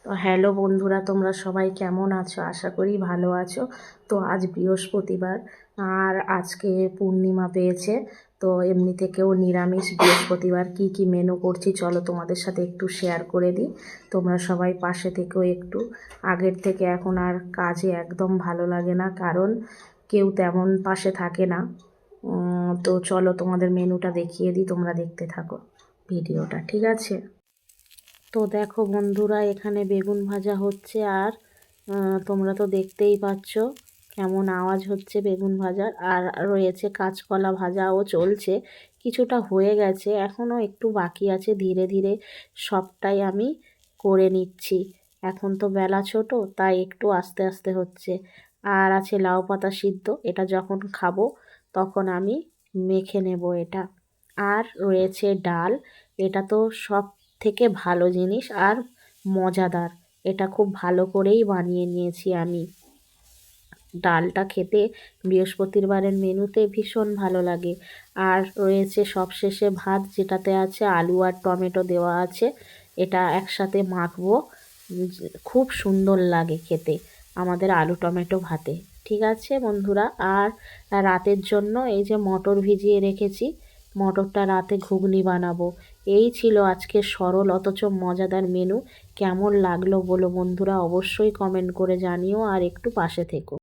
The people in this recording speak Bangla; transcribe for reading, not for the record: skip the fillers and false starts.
তো হ্যালো বন্ধুরা, তোমরা সবাই কেমন আছো? আশা করি ভালো আছো। তো আজ বৃহস্পতিবার আর আজকে পূর্ণিমা পেয়েছে। তো এমনি থেকেও নিরামিষ বৃহস্পতিবার কি কি মেনু করছি চলো তোমাদের সাথে একটু শেয়ার করে দিই। তোমরা সবাই পাশে থেকেও একটু। আগের থেকে এখন আর কাজে একদম ভালো লাগে না, কারণ কেউ তেমন পাশে থাকে না। তো চলো তোমাদের মেনুটা দেখিয়ে দিই, তোমরা দেখতে থাকো ভিডিওটা, ঠিক আছে? তো দেখো বন্ধুরা, এখানে বেগুন ভাজা হচ্ছে আর তোমরা তো দেখতেই পাচ্ছ কেমন আওয়াজ হচ্ছে বেগুন ভাজার। আর রয়েছে কাঁচকলা ভাজাও চলছে, কিছুটা হয়ে গেছে, এখনও একটু বাকি আছে। ধীরে ধীরে সবটাই আমি করে নিচ্ছি। এখন তো বেলা ছোট, তাই একটু আস্তে আস্তে হচ্ছে। আর আছে লাউ পাতা সিদ্ধ, এটা যখন খাবো তখন আমি মেখে নেব এটা। আর রয়েছে ডাল, এটা তো সব থেকে ভালো জিনিস আর মজাদার। এটা খুব ভালো করেই বানিয়ে নিয়েছি আমি। ডালটা খেতে বৃহস্পতিবারের মেনুতে ভীষণ ভালো লাগে। আর রয়েছে সবশেষে ভাত, যেটাতে আছে আলু আর টমেটো দেওয়া আছে। এটা একসাথে মাখবো, খুব সুন্দর লাগে খেতে আমাদের আলু টমেটো ভাতে। ঠিক আছে বন্ধুরা, আর রাতের জন্য এই যে মটর ভিজিয়ে রেখেছি, মটরটা রাতে ঘুগনি বানাবো। এই ছিল আজকে সরল অথচ মজাদার মেনু। কেমন লাগলো বলো বন্ধুরা, অবশ্যই কমেন্ট করে জানিও আর একটু পাশে থেকো।